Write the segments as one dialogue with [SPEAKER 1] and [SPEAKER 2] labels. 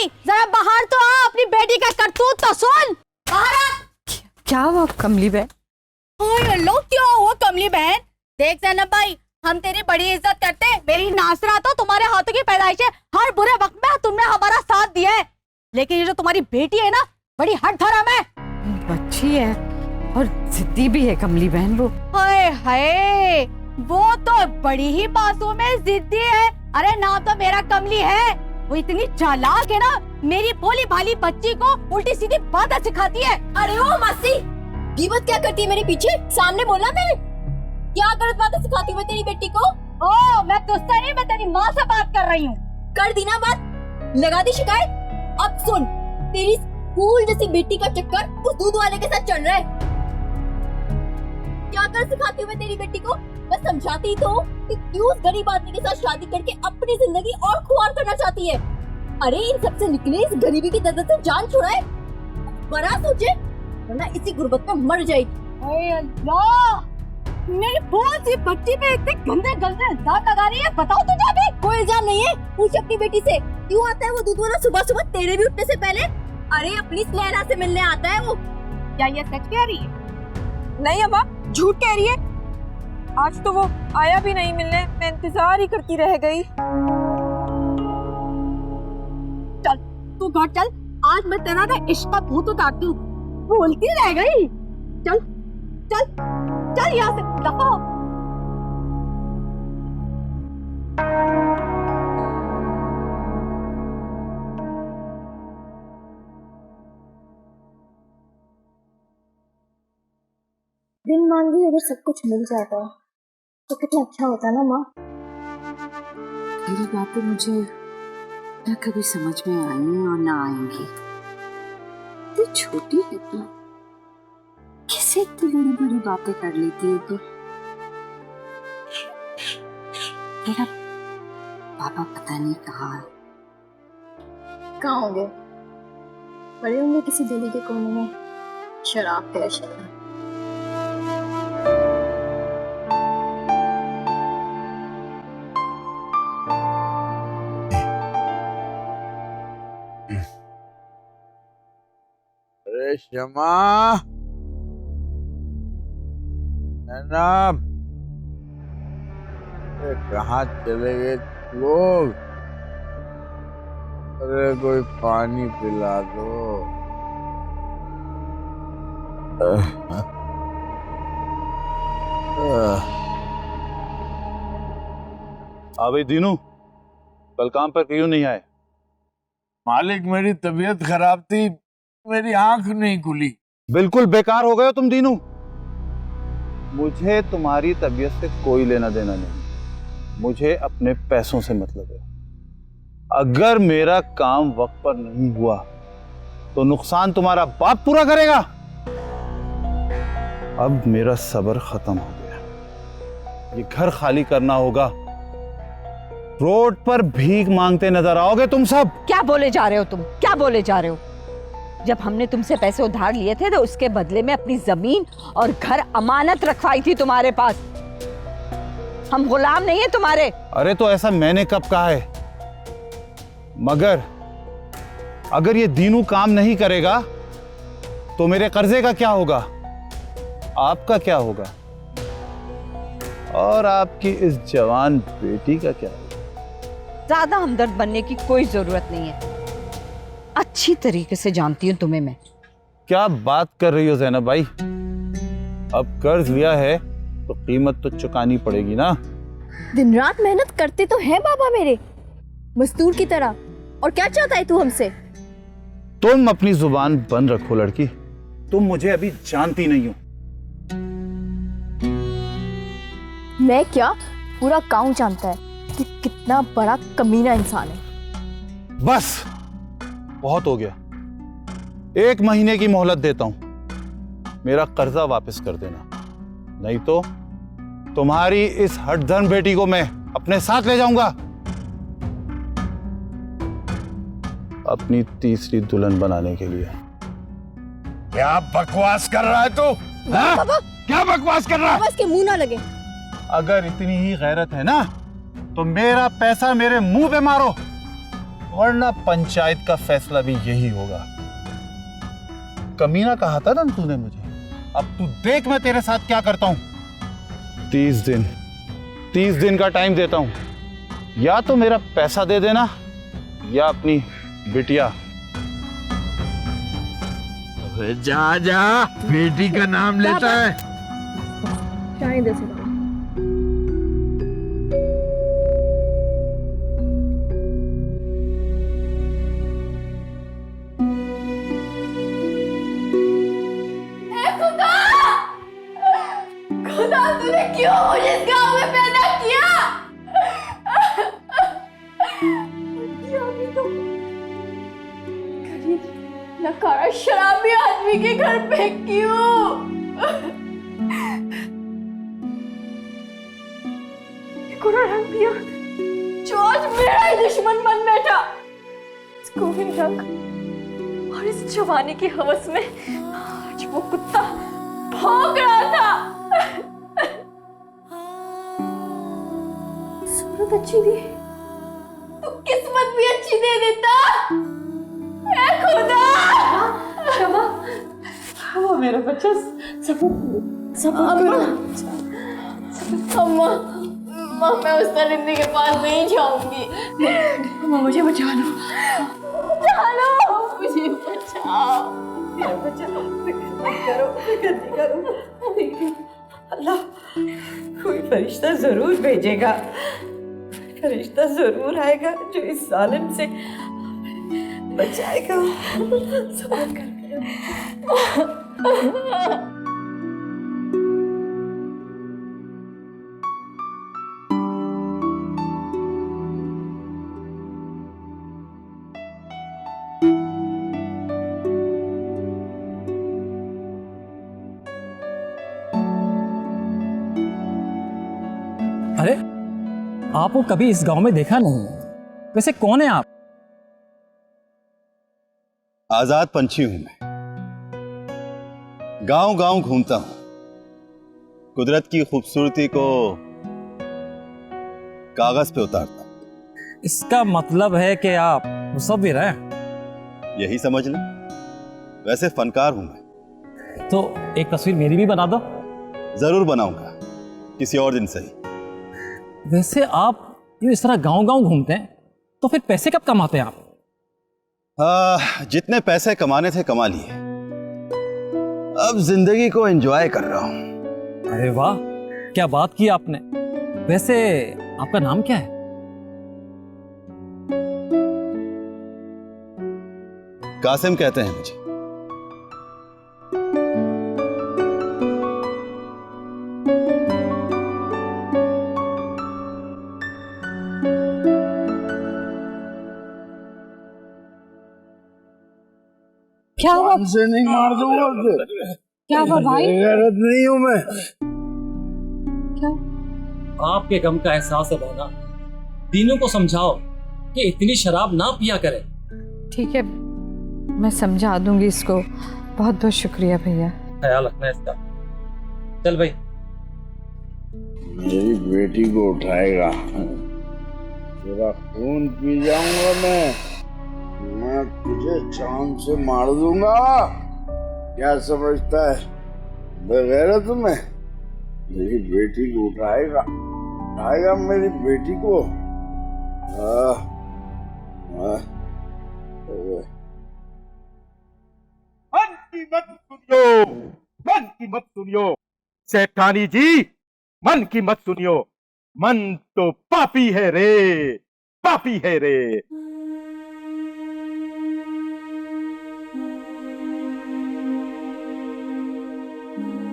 [SPEAKER 1] नहीं, जरा बाहर तो आ, अपनी बेटी का करतूत तो सुन। बाहर आ।
[SPEAKER 2] क्या हुआ कमली बहन?
[SPEAKER 1] लो क्या हुआ कमली बहन? देख जैनब भाई, हम तेरी बड़ी इज्जत करते हैं, मेरी नासरा तो तुम्हारे हाथों की पैदाइश है, हर बुरे वक्त में तुमने हमारा साथ दिया है, लेकिन ये जो तुम्हारी बेटी है ना, बड़ी हट धर्म है।
[SPEAKER 2] बच्ची है और जिद्दी भी है कमली बहन वो।
[SPEAKER 1] हाय हाय, वो तो बड़ी ही मासूम है, जिद्दी है। अरे नाम तो मेरा कमली है, वो इतनी चालाक है ना, मेरी भोली भाली बच्ची को उल्टी सीधी बातें सिखाती है।
[SPEAKER 3] अरे ओ मासी, गिबत क्या करती है मेरे पीछे? सामने बोला मैं क्या गलत बातें सिखाती हूँ तेरी बेटी को?
[SPEAKER 1] ओ, मैं तुझसे नहीं, मैं तेरी माँ से बात कर रही हूँ।
[SPEAKER 3] कर दी ना बात, लगा दी शिकायत। अब सुन, तेरी स्कूल जैसी बेटी का चक्कर उस दूध वाले के साथ चल रहा है। क्या कर सिखाती हूँ मैं तेरी बेटी को? मैं समझाती तो कि क्यों उस गरीब आदमी के साथ शादी करके अपनी जिंदगी और खुआर करना चाहती है। अरे इन सबसे निकले, इस गरीबी की दर्द से जान छुड़ाए, बड़ा सोचे, वरना इसी गुर्बत में मर जाएगी।
[SPEAKER 1] अल्लाह, मेरी बहुत सी बच्ची पे इतने गंदे गंदे इल्जाम लगा रही है। बताओ तुझे अभी?
[SPEAKER 3] कोई इल्जाम नहीं है, पूछ अपनी बेटी से। क्यों आता है वो दूध वाला सुबह सुबह तेरे भी उठने से पहले? अरे अपनी लैला से मिलने आता है वो।
[SPEAKER 1] क्या ये सच कह रही है?
[SPEAKER 4] नहीं अम्मा, झूठ कह रही है। आज तो वो आया भी नहीं मिलने, मैं इंतजार ही करती रह गई।
[SPEAKER 1] चल तू घर चल, आज मैं तेरा ना इश्क का भूत उतारती हूँ। बोलती रह गई। चल चल चल यहाँ से दफा हो।
[SPEAKER 3] बिन मांगे अगर सब कुछ मिल जाता तो कितना अच्छा होता ना माँ।
[SPEAKER 2] तेरी बातें मुझे न कभी समझ में आई और ना आएंगी। तू छोटी है तू, कैसे इतनी बड़ी बड़ी बातें कर लेती है तू? तेरा पापा पता नहीं कहाँ है।
[SPEAKER 3] कहाँ होंगे? पड़े होंगे किसी दिल्ली के कोने में शराब के नशे में।
[SPEAKER 5] अरे शमा, जनाब, कहाँ चले गए लोग? अरे कोई पानी पिला दो।
[SPEAKER 6] भाई दीनू, कल काम पर क्यों नहीं आए?
[SPEAKER 5] मालिक, मेरी तबीयत खराब थी, मेरी आंख नहीं खुली।
[SPEAKER 6] बिल्कुल बेकार हो गए हो तुम दीनू। मुझे तुम्हारी तबीयत से कोई लेना देना नहीं, मुझे अपने पैसों से मतलब है। अगर मेरा काम वक्त पर नहीं हुआ तो नुकसान तुम्हारा बाप पूरा करेगा। अब मेरा सब्र खत्म हो गया, ये घर खाली करना होगा। रोड पर भीख मांगते नजर आओगे तुम सब।
[SPEAKER 2] क्या बोले जा रहे हो तुम? क्या बोले जा रहे हो? जब हमने तुमसे पैसे उधार लिए थे तो उसके बदले में अपनी जमीन और घर अमानत रखवाई थी तुम्हारे पास। हम गुलाम नहीं है तुम्हारे।
[SPEAKER 6] अरे तो ऐसा मैंने कब कहा है? मगर अगर ये दीनू काम नहीं करेगा तो मेरे कर्जे का क्या होगा, आपका क्या होगा, और आपकी इस जवान बेटी का क्या होगा?
[SPEAKER 2] ज्यादा हमदर्द बनने की कोई जरूरत नहीं है, अच्छी तरीके से जानती हूँ तुम्हें मैं।
[SPEAKER 6] क्या बात कर रही हो जैनब भाई? अब कर्ज लिया है तो कीमत तो चुकानी पड़ेगी ना।
[SPEAKER 3] दिन रात मेहनत करते तो हैं बाबा मेरे, मजदूर की तरह। और क्या चाहता है तू हमसे?
[SPEAKER 6] तुम अपनी जुबान बंद रखो लड़की, तुम मुझे अभी जानती नहीं हो।
[SPEAKER 3] मैं क्या, पूरा गांव जानता है कि कितना बड़ा कमीना इंसान है।
[SPEAKER 6] बस बहुत हो गया, 1 महीने की मोहलत देता हूं, मेरा कर्जा वापस कर देना, नहीं तो तुम्हारी इस हठधर्म बेटी को मैं अपने साथ ले जाऊंगा, अपनी तीसरी दुल्हन बनाने के लिए।
[SPEAKER 5] क्या बकवास कर रहा है तू?
[SPEAKER 3] बाबा,
[SPEAKER 5] क्या बकवास कर रहा है?
[SPEAKER 3] बस के मुंह ना लगे।
[SPEAKER 6] अगर इतनी ही गैरत है ना तो मेरा पैसा मेरे मुंह पे मारो, वरना पंचायत का फैसला भी यही होगा। कमीना कहा था ना तूने मुझे, अब तू देख मैं तेरे साथ क्या करता हूं। 30 दिन का टाइम देता हूं, या तो मेरा पैसा दे देना या अपनी बिटिया।
[SPEAKER 5] अबे जा जा, बेटी का नाम लेता है।
[SPEAKER 4] चाय दे से
[SPEAKER 3] खुदा तूने क्यों मुझे इस गांव में पैदा किया? नकारा शराबी आदमी के घर पे क्यों? रंग दिया जो आज मेरा ही दुश्मन बन बैठा। इस गोविंद रंग और इस जवानी की हवस में आज वो कुत्ता भौंक रहा था। सूरत अच्छी दी तो किस्मत भी अच्छी दे देता। ऐ खुदा, क्षमा, वो मेरा बच्चा सब अम्मा, मैं उस दरिंदे के पास नहीं जाऊंगी। अम्मा मुझे बचा लो, मुझे बचाओ, मेरा बच्चा। करो अल्लाह कोई फरिश्ता जरूर भेजेगा, फरिश्ता जरूर आएगा जो इस जालिम से बचाएगा। सब्र कर।
[SPEAKER 7] अरे आपको कभी इस गांव में देखा नहीं, वैसे कौन है आप?
[SPEAKER 6] आजाद पंछी हूं मैं, गांव गांव घूमता हूं, कुदरत की खूबसूरती को कागज पे उतारता हूं।
[SPEAKER 7] इसका मतलब है कि आप मुसव्विर हैं?
[SPEAKER 6] यही समझ लो। वैसे फनकार हूं मैं।
[SPEAKER 7] तो एक तस्वीर मेरी भी बना दो।
[SPEAKER 6] जरूर बनाऊंगा, किसी और दिन सही।
[SPEAKER 7] वैसे आप यूं इस तरह गांव गांव घूमते हैं तो फिर पैसे कब कमाते हैं आप?
[SPEAKER 6] जितने पैसे कमाने थे कमा लिए, अब जिंदगी को एंजॉय कर रहा हूं।
[SPEAKER 7] अरे वाह, क्या बात की आपने। वैसे आपका नाम क्या है?
[SPEAKER 6] कासिम कहते हैं मुझे।
[SPEAKER 2] क्या हुआ?
[SPEAKER 5] से नहीं मार दूंगा उसे।
[SPEAKER 2] क्या हुआ भाई?
[SPEAKER 5] गैरत नहीं हूं मैं।
[SPEAKER 2] क्या?
[SPEAKER 7] आपके गम का एहसास है बहना, दीनों को समझाओ कि इतनी शराब ना पिया करे।
[SPEAKER 8] ठीक है, मैं समझा दूंगी इसको। बहुत बहुत शुक्रिया भैया।
[SPEAKER 7] ख्याल रखना इसका। चल भाई।
[SPEAKER 5] मेरी बेटी को उठाएगा, तेरा खून पी जाऊंगा मैं तुझे चांद से मार दूंगा। क्या समझता है बगैरत में? मेरी बेटी को उठाएगा मेरी बेटी को।
[SPEAKER 9] मन की मत सुनियो सेठानी जी, मन की मत सुनियो। मन तो पापी है रे, पापी है रे।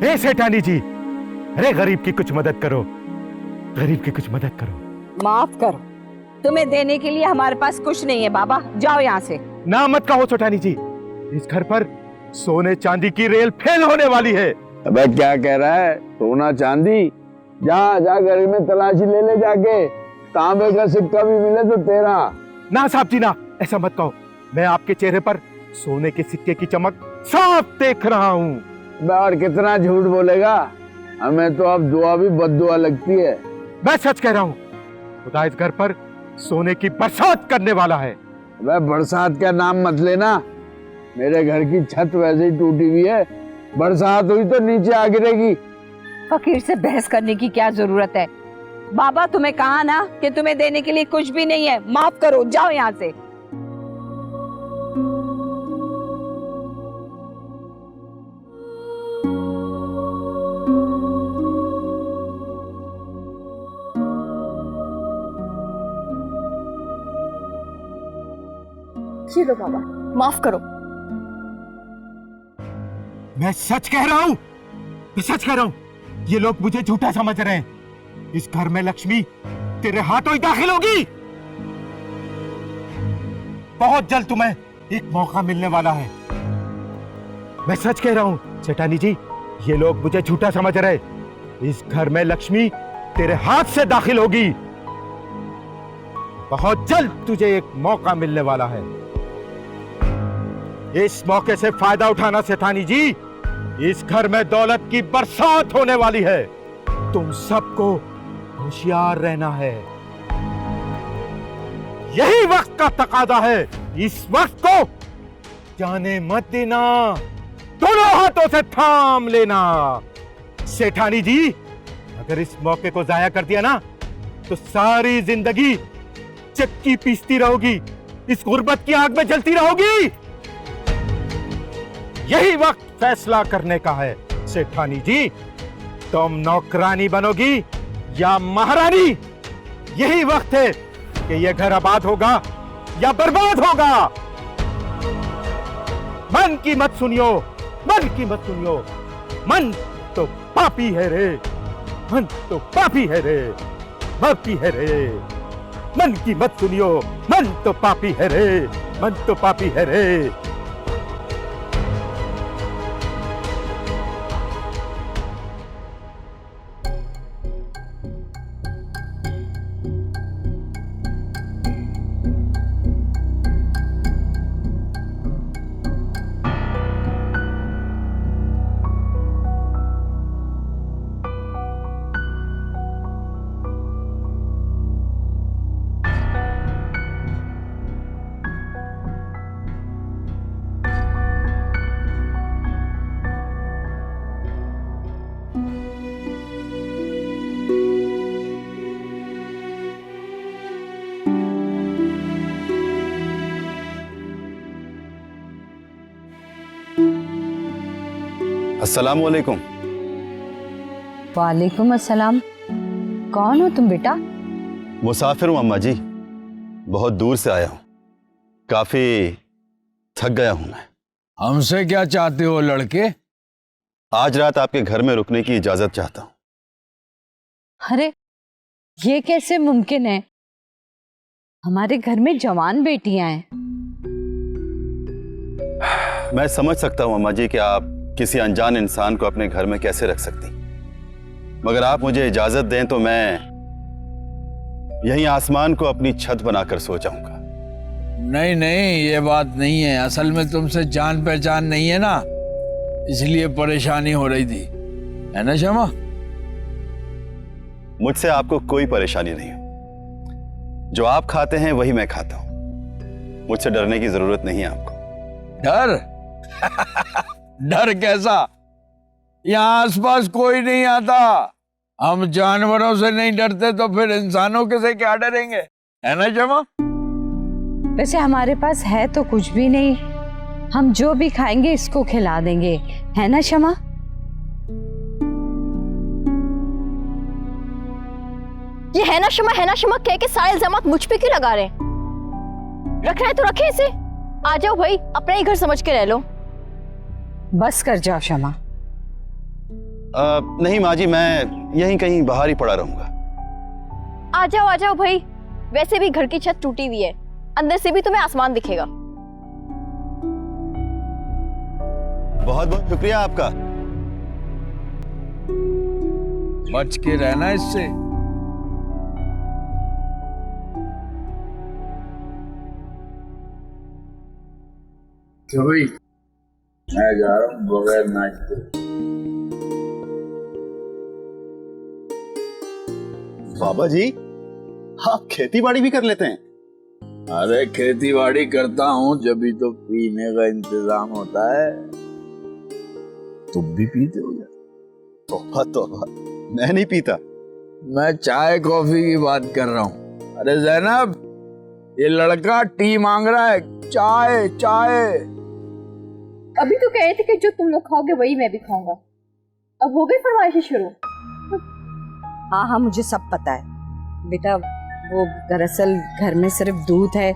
[SPEAKER 9] हे सेठानी जी, अरे गरीब की कुछ मदद करो, गरीब की कुछ मदद करो।
[SPEAKER 2] माफ करो, तुम्हें देने के लिए हमारे पास कुछ नहीं है बाबा, जाओ यहाँ से।
[SPEAKER 9] ना मत कहो सेठानी जी, इस घर पर सोने चांदी की रेल फेल होने वाली है।
[SPEAKER 5] अबे क्या कह रहा है? सोना चांदी? जा घर में तलाशी ले ले जाके, तांबे का सिक्का भी मिले तो तेरा।
[SPEAKER 9] ना साहब जी ना, ऐसा मत कहो। मैं आपके चेहरे पर सोने के सिक्के की चमक साफ देख रहा हूँ।
[SPEAKER 5] और कितना झूठ बोलेगा? हमें तो अब दुआ भी बद्दुआ लगती है।
[SPEAKER 9] मैं सच कह रहा हूँ, खुदा इस घर पर सोने की बरसात करने वाला है।
[SPEAKER 5] वह बरसात का नाम मत लेना। मेरे घर की छत वैसे ही टूटी हुई है, बरसात हुई तो नीचे आ गिरेगी।
[SPEAKER 2] फकीर से बहस करने की क्या जरूरत है? बाबा तुम्हें कहा ना कि तुम्हें देने के लिए कुछ भी नहीं है, माफ करो, जाओ यहाँ से।
[SPEAKER 3] चलो बाबा, माफ करो।
[SPEAKER 9] मैं सच कह रहा हूं, मैं सच कह रहा हूं। ये लोग मुझे झूठा समझ रहे हैं। इस घर में लक्ष्मी तेरे हाथों ही दाखिल होगी। बहुत जल्द तुम्हें एक मौका मिलने वाला है। मैं सच कह रहा हूं सेठानी जी, ये लोग मुझे झूठा समझ रहे। इस घर में लक्ष्मी तेरे हाथ से दाखिल होगी। बहुत जल्द तुझे एक मौका मिलने वाला है। इस मौके से फायदा उठाना सेठानी जी। इस घर में दौलत की बरसात होने वाली है। तुम सबको होशियार रहना है। यही वक्त का तकादा है। इस वक्त को जाने मत देना, दोनों हाथों से थाम लेना। सेठानी जी, अगर इस मौके को जाया कर दिया ना तो सारी जिंदगी चक्की पीसती रहोगी, इस गुर्बत की आग में जलती रहोगी। यही वक्त फैसला करने का है सेठानी जी। तुम नौकरानी बनोगी या महारानी? यही वक्त है कि यह घर आबाद होगा या बर्बाद होगा। मन की मत सुनियो, मन की मत सुनियो। मन तो पापी है रे, मन तो पापी है रे, पापी है रे। मन की मत सुनियो, मन तो पापी है रे, मन तो पापी है रे।
[SPEAKER 6] अस्सलाम वालेकुम।
[SPEAKER 2] वालेकुम अस्सलाम। कौन हो तुम बेटा?
[SPEAKER 6] मुसाफिर हूँ अम्मा जी, बहुत दूर से आया हूँ, काफी थक गया हूँ मैं।
[SPEAKER 5] हमसे क्या चाहते हो लड़के?
[SPEAKER 6] आज रात आपके घर में रुकने की इजाजत चाहता हूँ।
[SPEAKER 2] अरे ये कैसे मुमकिन है? हमारे घर में जवान बेटियां हैं।
[SPEAKER 6] मैं समझ सकता हूँ अम्मा जी कि आप किसी अनजान इंसान को अपने घर में कैसे रख सकती, मगर आप मुझे इजाजत दें तो मैं यहीं आसमान को अपनी छत बनाकर सो जाऊंगा।
[SPEAKER 10] नहीं नहीं, ये बात नहीं है। असल में तुमसे जान पहचान नहीं है ना, इसलिए परेशानी हो रही थी, है ना शमा?
[SPEAKER 6] मुझसे आपको कोई परेशानी नहीं हो। जो आप खाते हैं वही मैं खाता हूं। मुझसे डरने की जरूरत नहीं है आपको।
[SPEAKER 10] डर? डर कैसा? यहाँ आसपास कोई नहीं आता। हम जानवरों से नहीं डरते तो फिर इंसानों के से क्या डरेंगे, है ना शमा?
[SPEAKER 2] वैसे हमारे पास है तो कुछ भी नहीं, हम जो भी खाएंगे इसको खिला देंगे, है ना शमा?
[SPEAKER 3] ये है ना शमा कह के सारे इल्जामात मुझ पे क्यों लगा रहे हैं? रखना है तो रखे इसे। आ जाओ भाई, अपना ही घर समझ के रह लो।
[SPEAKER 2] बस कर जाओ शमा।
[SPEAKER 6] नहीं माँ जी, मैं यहीं कहीं बाहर ही पड़ा रहूंगा।
[SPEAKER 3] आ जाओ भाई। वैसे भी घर की छत टूटी हुई है, अंदर से भी तुम्हें आसमान दिखेगा।
[SPEAKER 6] बहुत बहुत शुक्रिया आपका।
[SPEAKER 10] बच के रहना इससे।
[SPEAKER 5] क्यों भाई? मैं जा रहा हूँ बगैर नाचते।
[SPEAKER 6] बाबा जी, आप खेती बाड़ी भी कर लेते हैं?
[SPEAKER 5] अरे खेती बाड़ी करता हूँ जब भी तो पीने का इंतजाम होता है। तुम भी पीते हो क्या?
[SPEAKER 6] तौबा तौबा, मैं नहीं पीता।
[SPEAKER 5] मैं चाय कॉफी की बात कर रहा हूँ। अरे जैनब, ये लड़का टी मांग रहा है, चाय चाय।
[SPEAKER 3] अभी तो कह रहे थे कि जो तुम लोग खाओगे वही मैं भी खाऊंगा, अब हो गई फरमाइशें शुरू।
[SPEAKER 2] हाँ हाँ, मुझे सब पता है बेटा। वो दरअसल घर में सिर्फ दूध है,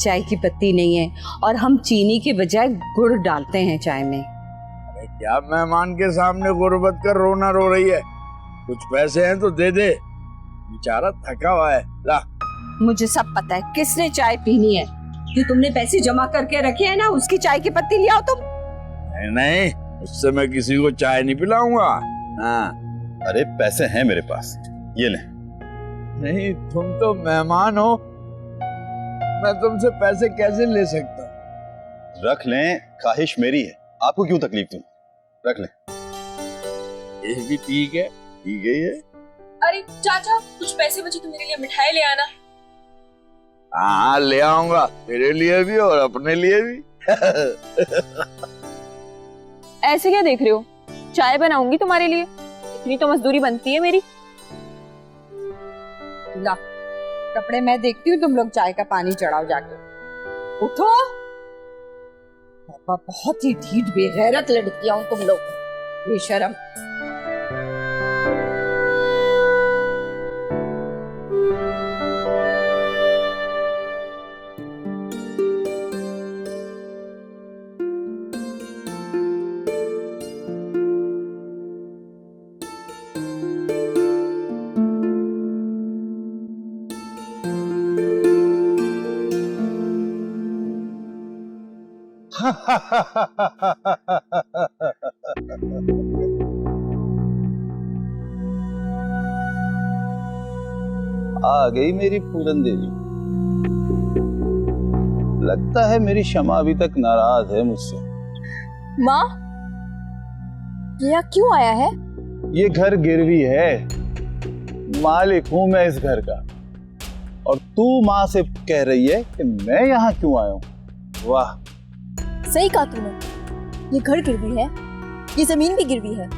[SPEAKER 2] चाय की पत्ती नहीं है, और हम चीनी के बजाय गुड़ डालते हैं चाय में।
[SPEAKER 5] अरे क्या मेहमान के सामने गुर्बत कर रोना रो रही है? कुछ पैसे हैं तो दे दे, बेचारा थका हुआ है। ला।
[SPEAKER 2] मुझे सब पता है किसने चाय पीनी है। जो तुमने पैसे जमा करके रखे हैं ना, उसकी चाय की पत्ती ले आओ तुम।
[SPEAKER 5] नहीं नहीं, उससे मैं किसी को चाय नहीं पिलाऊंगा। हाँ।
[SPEAKER 6] अरे पैसे हैं मेरे पास, ये ले।
[SPEAKER 5] नहीं, तुम तो मेहमान हो, मैं तुमसे पैसे कैसे ले सकता हूँ?
[SPEAKER 6] रख लें, ख्वाहिश मेरी है, आपको क्यों तकलीफ दूं? रख लें।
[SPEAKER 5] ये भी ठीक है, ठीक है ये।
[SPEAKER 4] अरे चाचा, कुछ पैसे बचे तो मेरे लिए मिठाई ले आना।
[SPEAKER 5] हाँ ले आऊंगा, तेरे लिए भी और अपने लिए भी।
[SPEAKER 4] ऐसे क्या देख रहे हो? चाय बनाऊंगी तुम्हारे लिए, इतनी तो मजदूरी बनती है मेरी।
[SPEAKER 2] ला, कपड़े मैं देखती हूँ, तुम लोग चाय का पानी चढ़ाओ जाके। उठो। पापा, बहुत ही ढीठ बेगैरत लड़कियां हो तुम लोग, बेशरम।
[SPEAKER 6] आ गई मेरी पूरन देवी। लगता है मेरी क्षमा अभी तक नाराज है मुझसे।
[SPEAKER 3] माँ, ये क्यों आया है?
[SPEAKER 6] ये घर गिरवी है, मालिक हूं मैं इस घर का, और तू माँ से कह रही है कि मैं यहाँ क्यों आया हूँ? वाह,
[SPEAKER 3] सही कहा तूने, ये घर गिरवी है, ये जमीन भी गिरवी है।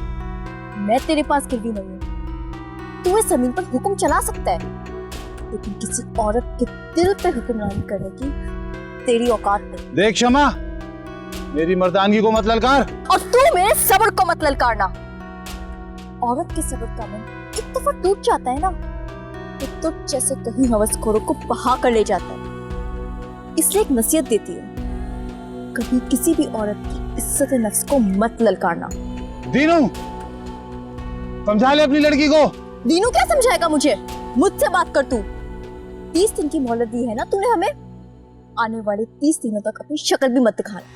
[SPEAKER 3] मैं तेरे पास गिरवी नहीं हूँ। तू इस जमीन पर हुक्म चला सकता है, लेकिन किसी औरत के दिल पे हुक्मरानी करने की तेरी औकात नहीं।
[SPEAKER 6] देख क्षमा, मेरी मर्दानगी को मत ललकार।
[SPEAKER 3] और तू मेरे सब्र को मत ललकारना। औरत के सब्र का मन एक दफा टूट जाता है ना, तो तुझ जैसे कहीं हवसखोरों को बहा कर ले जाता है। इसलिए एक नसीहत देती हूँ, कभी किसी भी औरत की इज्जत नफ्स को मत ललकारना।
[SPEAKER 6] दीनू, समझा ले अपनी लड़की को।
[SPEAKER 3] दीनू क्या समझाएगा मुझे? मुझसे बात कर तू। 30 दिन की मोहलत दी है ना तूने हमें, आने वाले 30 दिनों तक अपनी शक्ल भी मत दिखाना,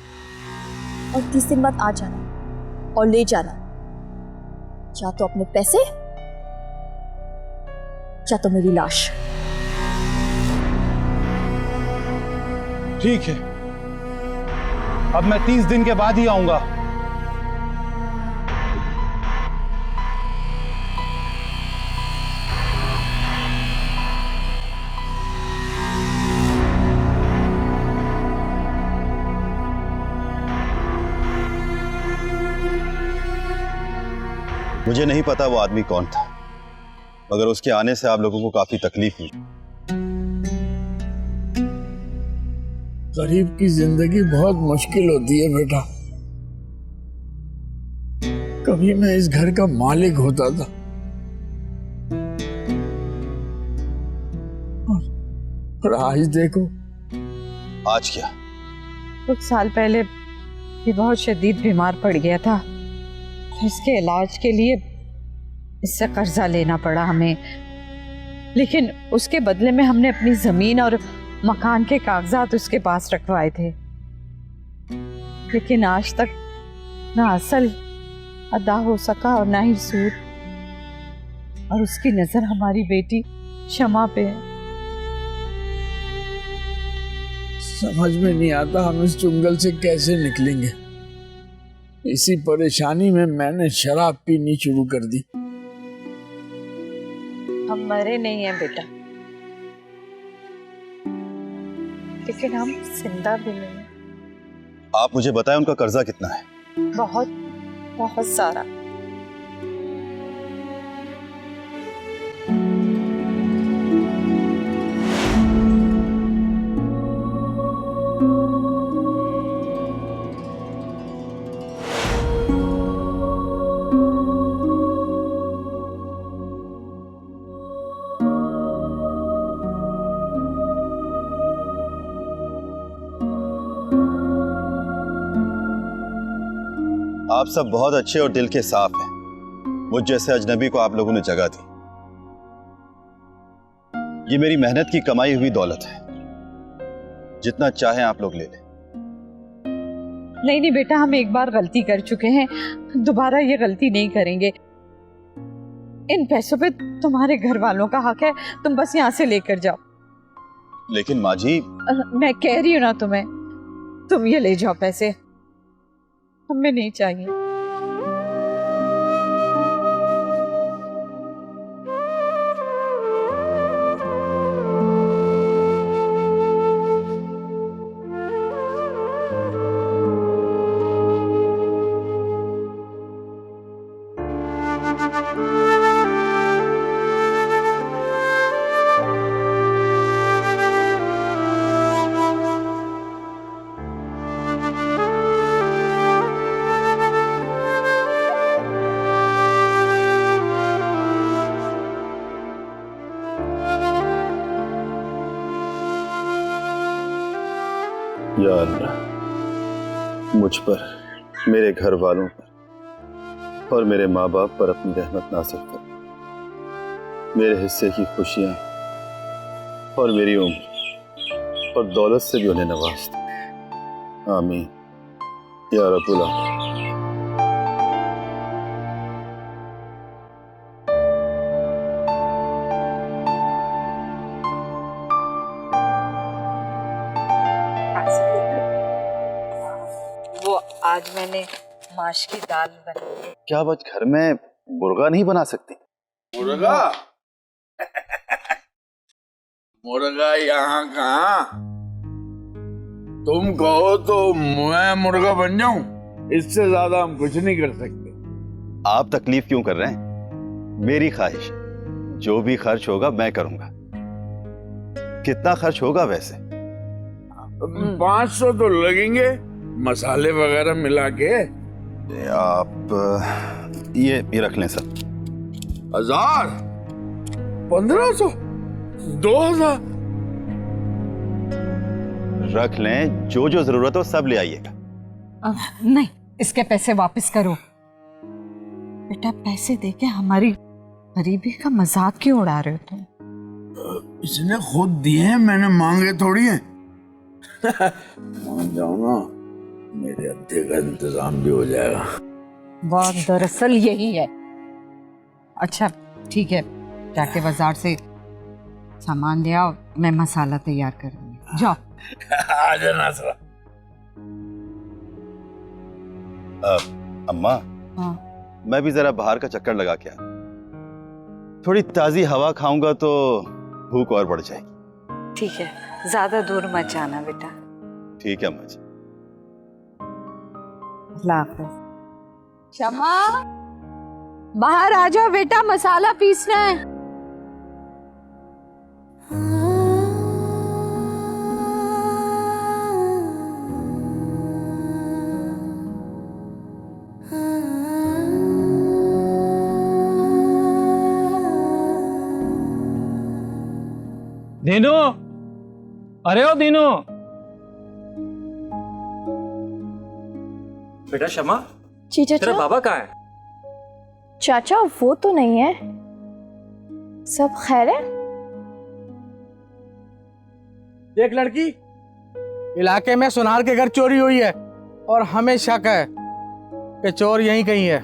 [SPEAKER 3] और 30 दिन बाद आ जाना और ले जाना, या तो अपने पैसे या तो मेरी लाश।
[SPEAKER 6] ठीक है, अब मैं 30 दिन के बाद ही आऊंगा।
[SPEAKER 11] मुझे नहीं पता वो आदमी कौन था, मगर उसके आने से आप लोगों को काफी तकलीफ हुई।
[SPEAKER 5] गरीब की जिंदगी बहुत मुश्किल होती है बेटा। कभी मैं इस घर का मालिक होता था, और आज देखो।
[SPEAKER 11] आज क्या?
[SPEAKER 8] कुछ साल पहले ये बहुत शदीद बीमार पड़ गया था, इसके इलाज के लिए इससे कर्जा लेना पड़ा हमें, लेकिन उसके बदले में हमने अपनी जमीन और मकान के कागजात उसके पास रखवाए थे, लेकिन आज तक ना असल अदा हो सका और ना ही सूद। और उसकी नजर हमारी बेटी क्षमा पे है।
[SPEAKER 5] समझ में नहीं आता हम इस चुंगल से कैसे निकलेंगे। इसी परेशानी में मैंने शराब पीनी शुरू कर दी।
[SPEAKER 8] हम मरे नहीं हैं बेटा, लेकिन हम जिंदा भी नहीं।
[SPEAKER 11] आप मुझे बताएं उनका कर्जा कितना है?
[SPEAKER 8] बहुत बहुत सारा।
[SPEAKER 11] आप सब बहुत अच्छे और दिल के साफ हैं। मुझ जैसे अजनबी को आप लोगों ने जगह दी। ये मेरी मेहनत की कमाई हुई दौलत है, जितना चाहे आप लोग ले लें।
[SPEAKER 8] नहीं बेटा, हम एक बार गलती कर चुके हैं, दोबारा ये गलती नहीं करेंगे। इन पैसों पे तुम्हारे घर वालों का हक है, तुम बस यहाँ से लेकर जाओ।
[SPEAKER 11] लेकिन माँ जी,
[SPEAKER 8] मैं कह रही हूँ ना तुम्हें, तुम ये ले जाओ पैसे, हमें नहीं चाहिए।
[SPEAKER 11] या अल्लाह, मुझ पर, मेरे घर वालों पर और मेरे माँ बाप पर अपनी रहमत नाज़िल कर। मेरे हिस्से की खुशियाँ और मेरी उम्र और दौलत से भी उन्हें नवाज दे। आमीन या रब्बुल आलमीन।
[SPEAKER 8] वो आज मैंने माश की दाल बनाई।
[SPEAKER 11] क्या आप आज घर में मुर्गा नहीं बना सकती?
[SPEAKER 5] मुर्गा? मुर्गा यहाँ कहाँ? तुम कहो तो मैं मुर्गा बन जाऊं? इससे ज्यादा हम कुछ नहीं कर सकते।
[SPEAKER 11] आप तकलीफ क्यों कर रहे हैं? मेरी ख्वाहिश, जो भी खर्च होगा मैं करूंगा। कितना खर्च होगा वैसे?
[SPEAKER 5] 500 तो लगेंगे, मसाले वगैरह मिला के।
[SPEAKER 11] आप ये रख लें सर।
[SPEAKER 5] 1000, 1500, 2000
[SPEAKER 11] रख लें। जो जो जरूरत हो सब ले आइएगा।
[SPEAKER 8] नहीं, इसके पैसे वापस करो। बेटा, पैसे देके हमारी गरीबी का मजाक क्यों उड़ा रहे हो तुम?
[SPEAKER 5] इसने खुद दिए हैं, मैंने मांगे थोड़ी हैं। मान जाओ ना, मेरे अद्दे का इंतजाम भी हो जाएगा।
[SPEAKER 8] बात दरअसल यही है। अच्छा ठीक है, जाके बाजार से सामान ले आओ, मैं मसाला तैयार कर दूंगी। जाओ।
[SPEAKER 5] आजा नासरा।
[SPEAKER 11] अम्मा,
[SPEAKER 8] हाँ।
[SPEAKER 11] मैं भी जरा बाहर का चक्कर लगा के आ। थोड़ी ताजी हवा खाऊंगा तो भूख और बढ़ जाएगी।
[SPEAKER 8] ठीक है, ज्यादा दूर मत जाना बेटा।
[SPEAKER 11] ठीक है अम्मा जी।
[SPEAKER 8] अल्लाह हाफ़िज़। शमा, बाहर आ जाओ बेटा, मसाला पीसना है।
[SPEAKER 7] दीनू, अरे ओ दीनू। बेटा शमा,
[SPEAKER 3] जी
[SPEAKER 7] तेरा
[SPEAKER 3] चाचा।
[SPEAKER 7] बाबा कहाँ है?
[SPEAKER 3] चाचा वो तो नहीं है, सब खैर है?
[SPEAKER 12] एक लड़की इलाके में सुनार के घर चोरी हुई है और हमें शक है कि चोर यहीं कहीं है।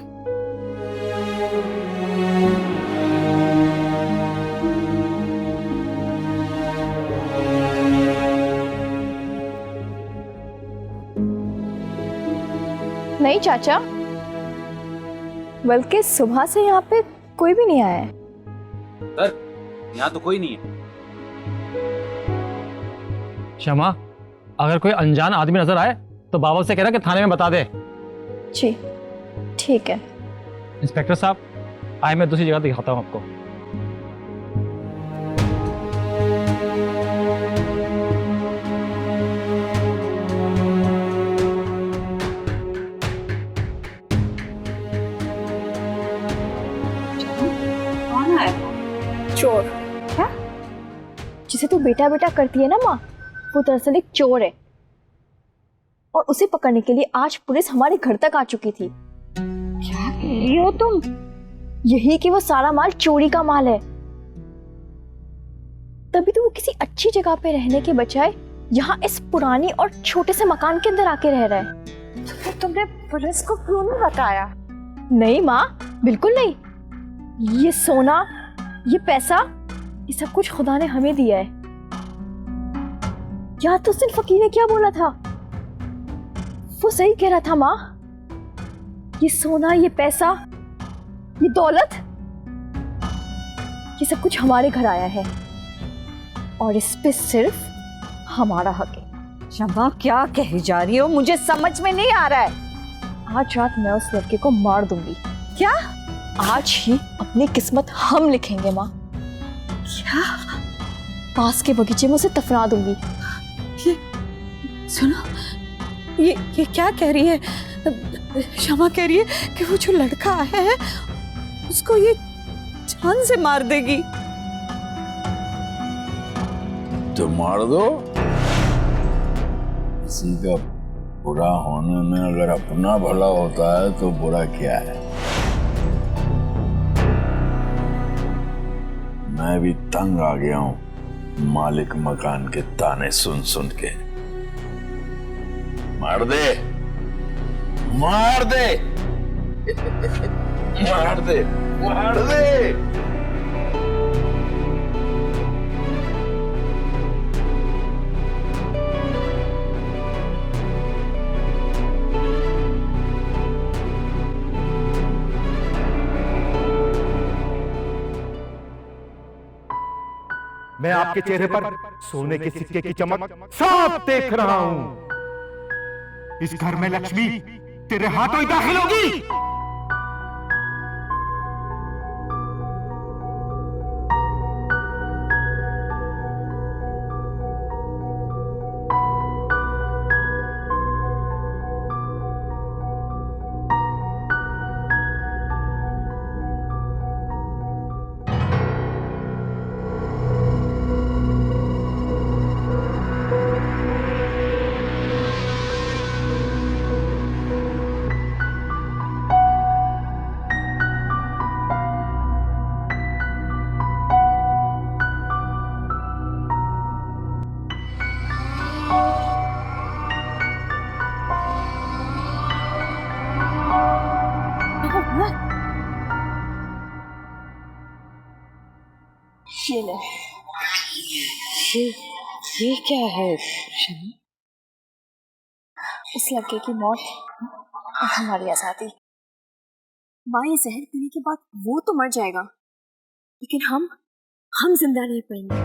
[SPEAKER 3] नहीं चाचा, बल्कि सुबह से यहाँ पे कोई भी नहीं आया है।
[SPEAKER 7] सर, यहाँ तो कोई नहीं है। शमा, अगर कोई अनजान आदमी नजर आए तो बाबा से कहना कि थाने में बता दे।
[SPEAKER 3] जी ठीक है।
[SPEAKER 7] इंस्पेक्टर साहब आए, मैं दूसरी जगह दिखाता हूँ आपको।
[SPEAKER 2] कौन आया?
[SPEAKER 3] चोर। क्या? जिसे तू बेटा बेटा करती है ना माँ, वो दरअसल एक चोर है और उसे पकड़ने के लिए आज पुलिस हमारे घर तक आ चुकी थी।
[SPEAKER 2] क्या कह रही हो तुम?
[SPEAKER 3] यही कि वो सारा माल चोरी का माल है, तभी तो वो किसी अच्छी जगह पे रहने के बजाय यहाँ इस पुरानी और छोटे से मकान के अंदर आके रह रहा है।
[SPEAKER 2] तो फिर तुमने पुलिस को क्यों नहीं बताया?
[SPEAKER 3] नहीं माँ, बिल्कुल नहीं। ये सोना, ये पैसा, ये सब कुछ खुदा ने हमें दिया है। याद तो सिर्फ फकीर ने क्या बोला था, वो सही कह रहा था माँ। ये सोना, ये पैसा, ये दौलत, ये सब कुछ हमारे घर आया है और इस पे सिर्फ हमारा हक है।
[SPEAKER 2] शमा क्या कही जा रही हो? मुझे समझ में नहीं आ रहा है।
[SPEAKER 3] आज रात मैं उस लड़के को मार दूंगी।
[SPEAKER 2] क्या?
[SPEAKER 3] आज ही अपनी किस्मत हम लिखेंगे माँ।
[SPEAKER 2] क्या?
[SPEAKER 3] पास के बगीचे में उसे दफना दूंगी।
[SPEAKER 2] ये सुनो, ये क्या कह रही है? शमा कह रही है कि वो जो लड़का आया है उसको ये जान से मार देगी।
[SPEAKER 5] तो मार दो। किसी का बुरा होने में अगर अपना भला होता है तो बुरा क्या है? मैं भी तंग आ गया हूं मालिक मकान के ताने सुन सुन के। मार दे, मार दे, मार दे, मार दे।
[SPEAKER 9] मैं आपके चेहरे पर सोने के सिक्के की चमक साफ देख रहा हूं। इस घर में लक्ष्मी तेरे हाथों ही दाखिल होगी।
[SPEAKER 2] ये क्या है?
[SPEAKER 3] इस लड़के की मौत और हमारी आजादी। माँ, ये जहर पीने के बाद वो तो मर जाएगा, लेकिन हम जिंदा नहीं पाएंगे।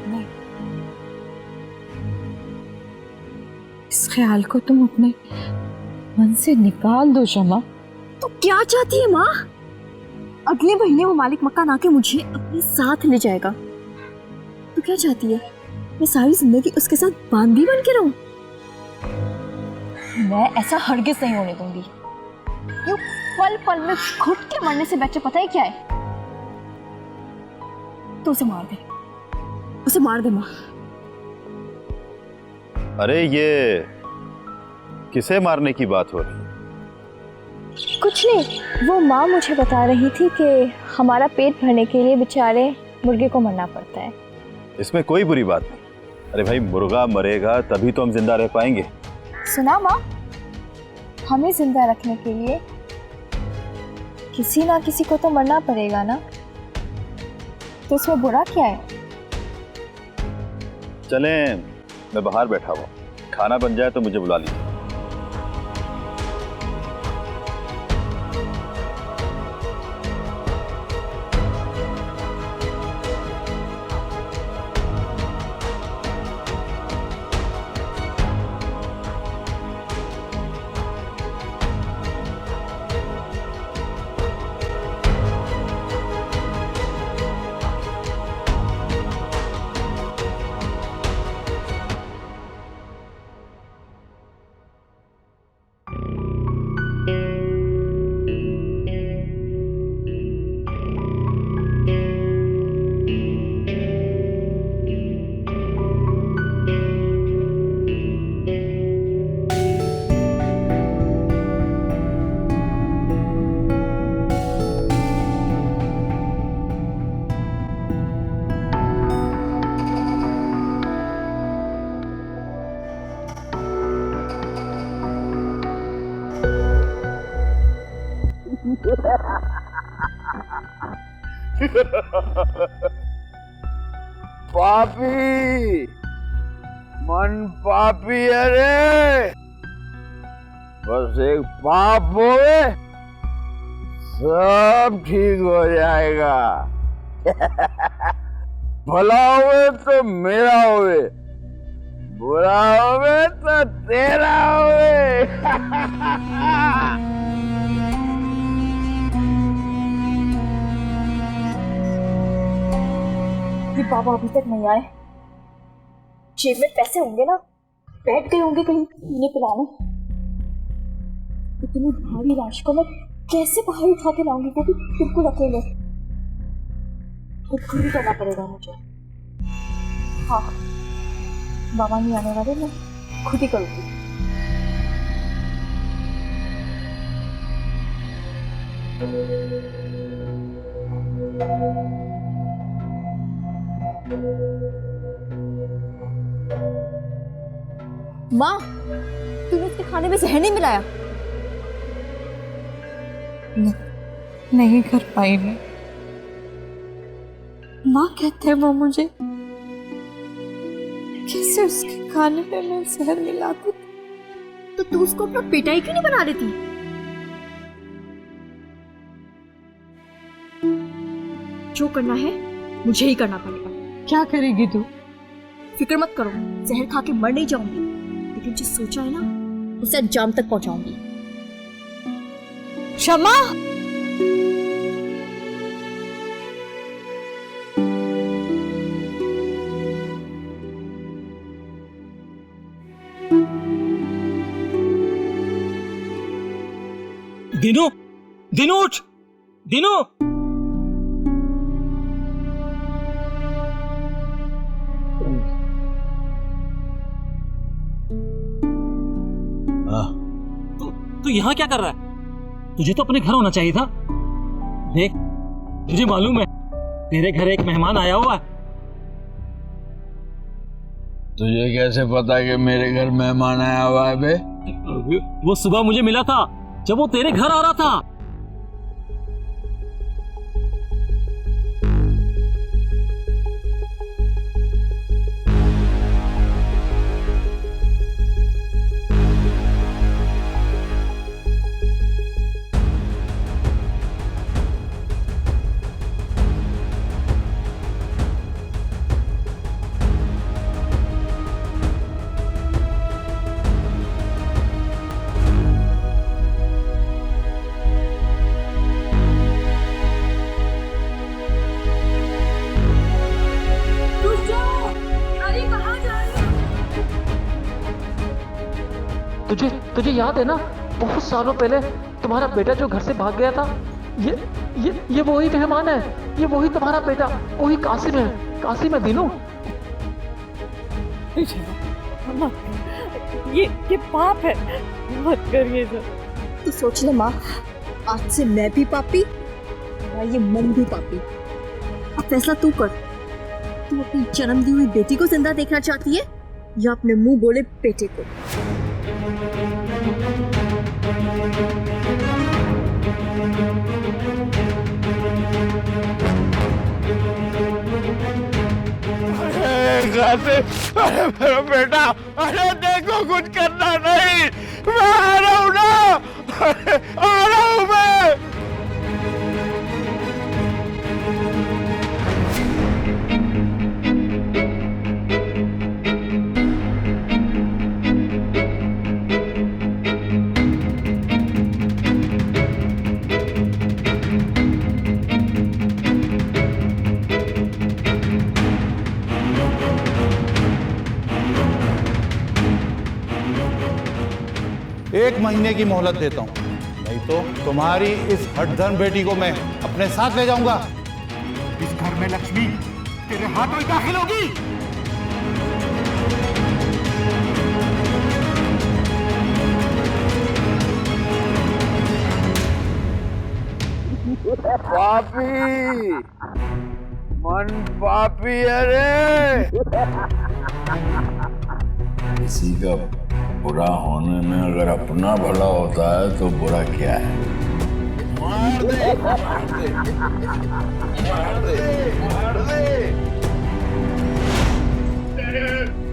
[SPEAKER 2] नहीं, इस ख्याल को तुम अपने मन से निकाल दो शमा।
[SPEAKER 3] तो क्या चाहती है माँ? अगले महीने वो मालिक मकान आके मुझे अपने साथ ले जाएगा। तो क्या चाहती है, मैं सारी जिंदगी उसके साथ बांदी बन के रहूं? मैं ऐसा हरगिज नहीं होने दूंगी। यूं पल पल में घुट के मरने से बेहतर पता है क्या है? तो उसे मार दे, उसे मार दे माँ।
[SPEAKER 11] अरे ये किसे मारने की बात हो रही है?
[SPEAKER 3] कुछ नहीं, वो माँ मुझे बता रही थी कि हमारा पेट भरने के लिए बेचारे मुर्गे को मरना पड़ता है।
[SPEAKER 11] इसमें कोई बुरी बात नहीं। अरे भाई, मुर्गा मरेगा तभी तो हम जिंदा रह पाएंगे।
[SPEAKER 3] सुना माँ, हमें जिंदा रखने के लिए किसी ना किसी को तो मरना पड़ेगा ना, तो इसमें बुरा क्या है?
[SPEAKER 11] चलें, मैं बाहर बैठा हुआ, खाना बन जाए तो मुझे बुला लीजिए।
[SPEAKER 5] पापी मन पापी है रे, बस एक पाप होए सब ठीक हो जाएगा। भला होए तो मेरा होए, बुरा होए तो तेरा होए।
[SPEAKER 3] ये बाबा अभी तक नहीं आए। जेब में पैसे होंगे ना, बैठ गए होंगे कहीं पीने पिलाने। इतनी भारी लाश को मैं कैसे बाहर उठा के लाऊंगी, वो भी बिल्कुल अकेले। खुद ही करना पड़ेगा मुझे। हाँ, बाबा नहीं आने वाले, मैं खुद ही करूंगी। माँ, तूने उसके खाने में जहर नहीं मिलाया?
[SPEAKER 8] नहीं कर पाई मैं। माँ कहते हैं वो मुझे, कैसे उसके खाने पे मैं जहर मिलाती।
[SPEAKER 3] तो तू उसको अपना बेटा ही क्यों नहीं बना देती? जो करना है मुझे ही करना पड़ेगा।
[SPEAKER 8] क्या करेगी तू?
[SPEAKER 3] फिक्र मत करो, जहर खा के मर नहीं जाऊंगी, लेकिन जो सोचा है ना उसे अंजाम तक पहुंचाऊंगी।
[SPEAKER 8] क्षमा।
[SPEAKER 7] दिनू, दिनू उठ, दिनू। तू यहाँ क्या कर रहा है? तुझे तो अपने घर होना चाहिए था। देख, तुझे मालूम है तेरे घर एक मेहमान आया हुआ है।
[SPEAKER 10] तुझे कैसे पता कि मेरे घर मेहमान आया हुआ है बे?
[SPEAKER 7] वो सुबह मुझे मिला था जब वो तेरे घर आ रहा था।
[SPEAKER 13] तुझे याद है ना, बहुत सालों पहले तुम्हारा बेटा जो घर से भाग गया था? ये वही मेहमान है, ये वही तुम्हारा बेटा, वही कासिम है। कासिम है दिनू।
[SPEAKER 8] ये पाप है, मत करिए तो।
[SPEAKER 3] तू सोच ले माँ, आज से मैं भी पापी और ये मन भी पापी। अब फैसला तू कर। तू अपनी जन्म दी हुई बेटी को जिंदा देखना चाहती है या अपने मुंह बोले बेटे को?
[SPEAKER 5] अरे मेरा बेटा, अरे देखो कुछ करना नहीं, मैं आ रहा हूँ ना, आ रहा हूँ मैं।
[SPEAKER 6] एक महीने की मोहलत देता हूं, नहीं तो तुम्हारी इस हठधर्म बेटी को मैं अपने साथ ले जाऊंगा।
[SPEAKER 9] इस घर में लक्ष्मी तेरे हाथों ही दाखिल होगी।
[SPEAKER 5] पापी मन पापी है रे।
[SPEAKER 10] किसी का बुरा होने में अगर अपना भला होता है तो बुरा क्या है?
[SPEAKER 5] मार दे मार दे मार दे मार दे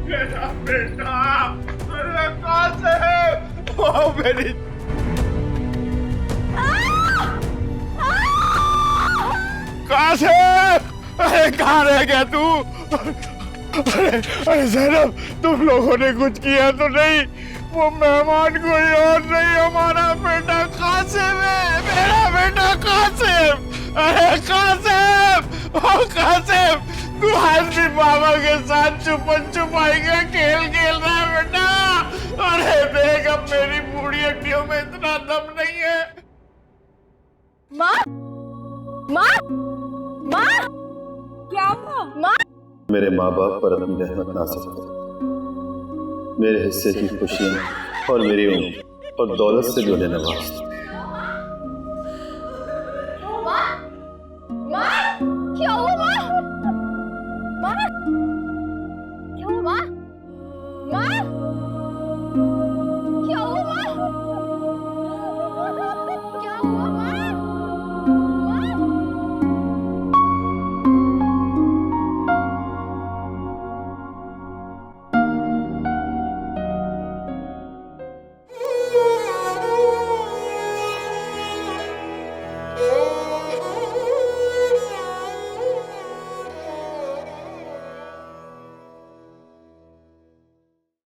[SPEAKER 5] मेरा बेटा अरे कहाँ से है ओ मेरी कहाँ से अरे कहाँ रह गया तू अरे अरे जैनब तुम लोगों ने कुछ किया तो नहीं वो मेहमान कोई और नहीं हमारा बेटा कासिम है मेरा बेटा कासिम अरे कासिम ओ कासिम तू आज भी बाबा के साथ छुपन छुपाई का खेल खेल रहा है बेटा अरे देख अब मेरी बूढ़ी हड्डियों में इतना दम नहीं है
[SPEAKER 4] माँ माँ माँ क्या हुआ माँ
[SPEAKER 11] मेरे माँ बाप पर अपनी रहमत नाज़िल कर मेरे हिस्से की खुशियाँ और मेरी उम्र और दौलत से जो उन्हें नवाज